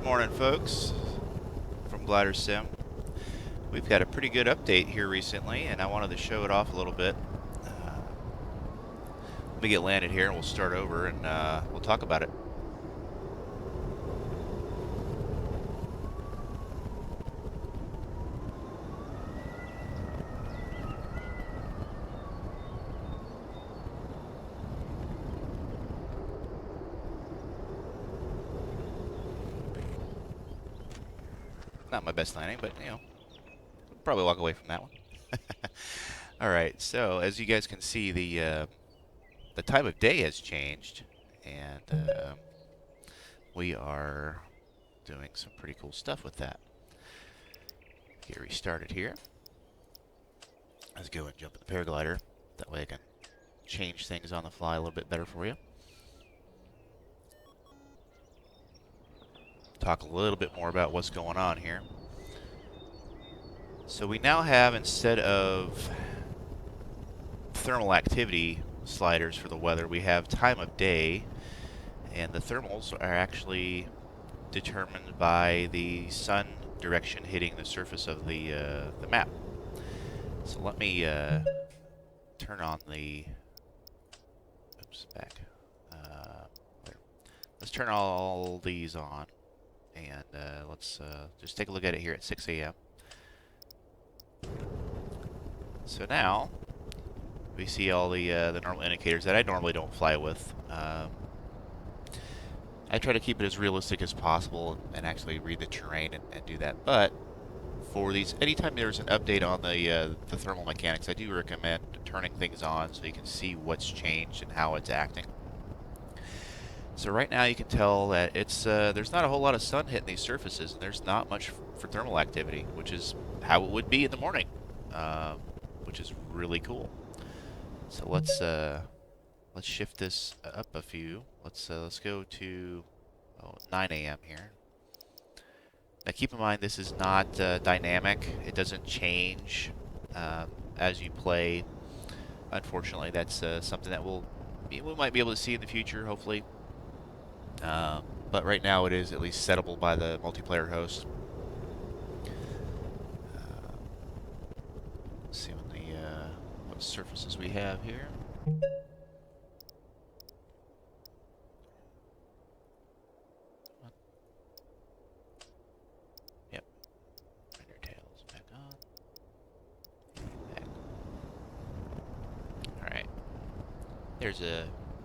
morning, folks, from Glider Sim. We've got a pretty good update here recently, and I wanted to show it off a little bit. Let me get landed here, and we'll start over, and we'll talk about it. Not my best landing, but, probably walk away from that one. All right, so as you guys can see, the time of day has changed, and we are doing some pretty cool stuff with that. Get restarted here. Let's go and jump in the paraglider. That way I can change things on the fly a little bit better for you. Talk a little bit more about what's going on here. So we now have, instead of thermal activity sliders for the weather, we have time of day, and the thermals are actually determined by the sun direction hitting the surface of the map. So let me turn on the, oops, back. There. Let's turn all these on, and let's just take a look at it here at 6 a.m. So now we see all the normal indicators that I normally don't fly with. I try to keep it as realistic as possible and actually read the terrain and do that. But for these, anytime there's an update on the thermal mechanics, I do recommend turning things on so you can see what's changed and how it's acting. So right now you can tell that it's there's not a whole lot of sun hitting these surfaces, and there's not much for thermal activity, which is how it would be in the morning, which is really cool. So let's shift this up a few. Let's go to 9 a.m. here. Now keep in mind this is not dynamic. It doesn't change as you play. Unfortunately, that's something that we might be able to see in the future, hopefully. But right now it is at least settable by the multiplayer host. Let's see what surfaces we have here. Yep. Render tails back on. Back. Alright. There's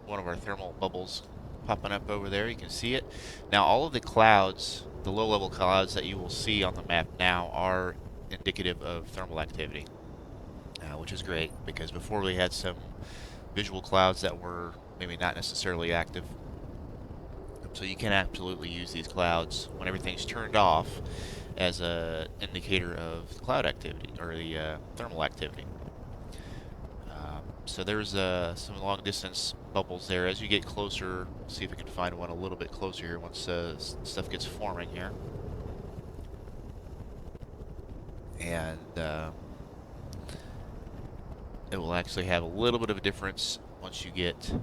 one of our thermal bubbles popping up over there. You can see it. Now all of the clouds, the low-level clouds that you will see on the map now, are indicative of thermal activity, which is great, because before we had some visual clouds that were maybe not necessarily active. So you can absolutely use these clouds when everything's turned off as an indicator of cloud activity, or the thermal activity. So there's some long distance bubbles there. As you get closer, see if we can find one a little bit closer here once stuff gets forming here. And it will actually have a little bit of a difference once you get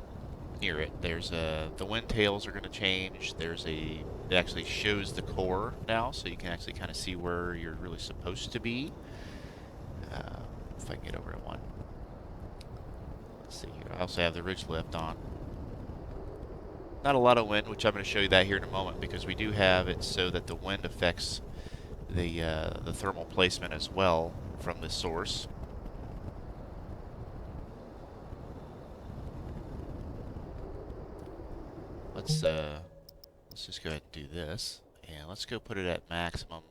near it. There's the wind tails are going to change. It actually shows the core now, so you can actually kind of see where you're really supposed to be. If I can get over to one. Let's see here. I also have the ridge lift on. Not a lot of wind, which I'm going to show you that here in a moment, because we do have it so that the wind affects the thermal placement as well from the source. Let's just go ahead and do this, and let's go put it at maximum.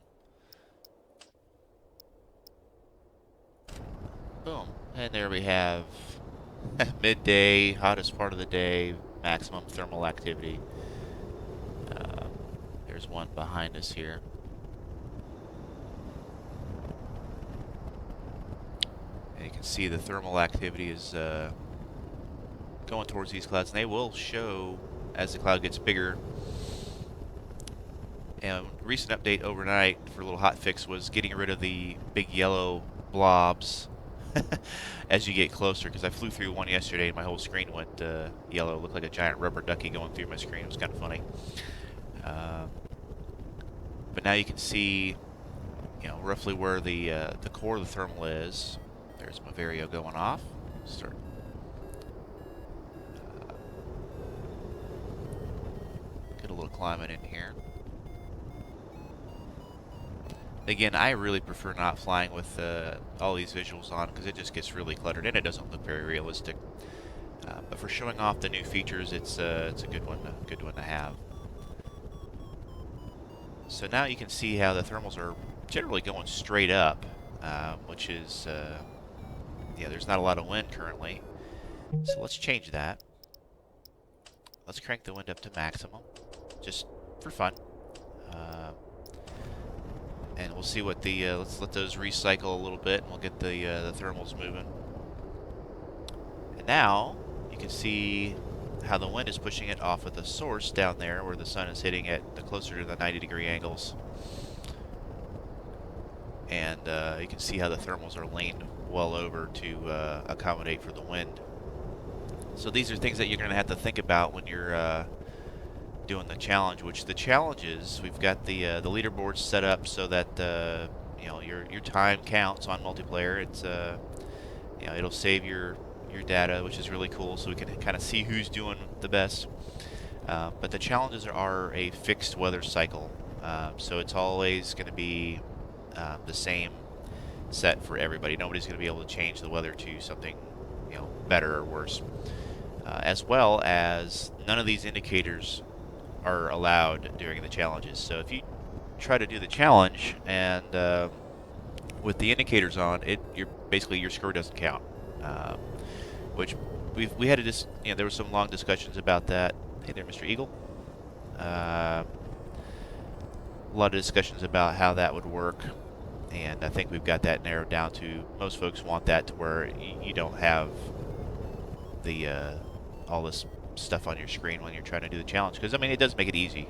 Boom, and there we have midday, hottest part of the day, maximum thermal activity. There's one behind us here. And you can see the thermal activity is going towards these clouds, and they will show as the cloud gets bigger. And recent update overnight for a little hot fix was getting rid of the big yellow blobs as you get closer, because I flew through one yesterday and my whole screen went yellow. It looked like a giant rubber ducky going through my screen. It was kind of funny. But now you can see, roughly where the core of the thermal is. There's my Vario going off. Start. Get a little climbing in here. Again, I really prefer not flying with all these visuals on because it just gets really cluttered and it doesn't look very realistic. But for showing off the new features, it's a good one to have. So now you can see how the thermals are generally going straight up, which is, yeah, there's not a lot of wind currently. So let's change that. Let's crank the wind up to maximum, just for fun. And we'll see what the, let's let those recycle a little bit and we'll get the thermals moving. And now you can see how the wind is pushing it off of the source down there where the sun is hitting at the closer to the 90-degree angles. And you can see how the thermals are leaned well over to accommodate for the wind. So these are things that you're going to have to think about when you're doing the challenge, which the challenge is, we've got the leaderboards set up so that your time counts on multiplayer. It's it'll save your data, which is really cool, so we can kind of see who's doing the best. But the challenges are a fixed weather cycle, so it's always going to be the same set for everybody. Nobody's going to be able to change the weather to something better or worse. As well as none of these indicators are allowed during the challenges. So if you try to do the challenge and with the indicators on, basically your score doesn't count. Which we had there were some long discussions about that. Hey there, Mr. Eagle. A lot of discussions about how that would work, and I think we've got that narrowed down to most folks want that to where you don't have the all this stuff on your screen when you're trying to do the challenge, because I mean it does make it easy.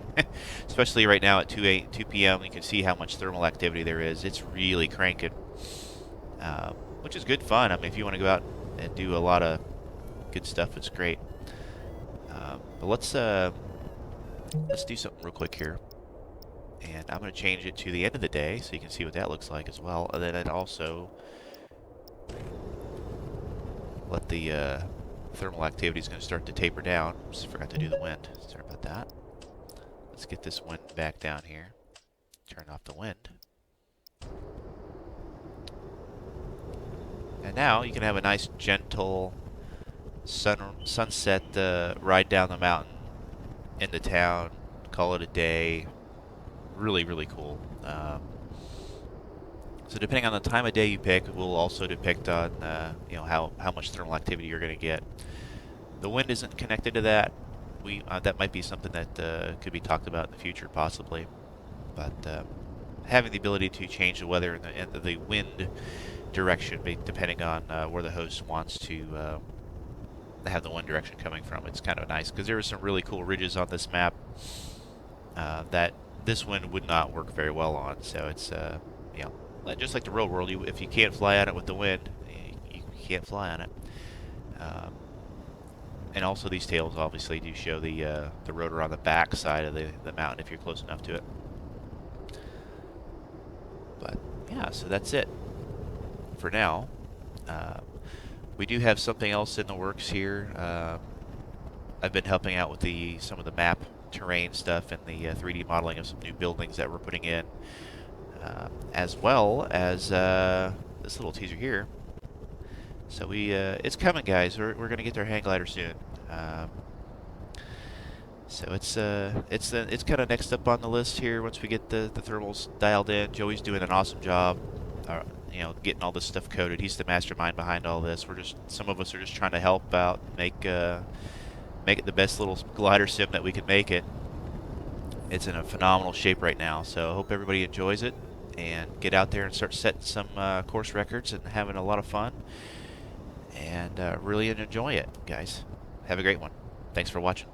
Especially right now at 2 p.m. you can see how much thermal activity there is. It's really cranking, which is good fun. I mean, if you want to go out and do a lot of good stuff, it's great. But let's do something real quick here, and I'm going to change it to the end of the day so you can see what that looks like as well. And then I'd also let the thermal activity is going to start to taper down. Just forgot to do the wind. Sorry about that. Let's get this wind back down here. Turn off the wind. And now you can have a nice gentle sunset ride down the mountain into town. Call it a day. Really, really cool. So depending on the time of day you pick, will also depict on how much thermal activity you're going to get. The wind isn't connected to that. That might be something that could be talked about in the future, possibly. But having the ability to change the weather and the wind direction, depending on where the host wants to have the wind direction coming from, it's kind of nice because there are some really cool ridges on this map that this wind would not work very well on. So it's just like the real world. If you can't fly on it with the wind, you can't fly on it. And also these tails obviously do show the rotor on the back side of the mountain if you're close enough to it. But yeah, so that's it for now. We do have something else in the works here. I've been helping out with some of the map terrain stuff and the 3D modeling of some new buildings that we're putting in, as well as this little teaser here. So it's coming, guys. We're gonna get our hang glider soon. So it's kind of next up on the list here. Once we get the thermals dialed in, Joey's doing an awesome job. Getting all this stuff coded. He's the mastermind behind all this. Some of us are just trying to help out, make it the best little glider sim that we can make it. It's in a phenomenal shape right now. So I hope everybody enjoys it and get out there and start setting some course records and having a lot of fun. And really enjoy it, guys. Have a great one. Thanks for watching.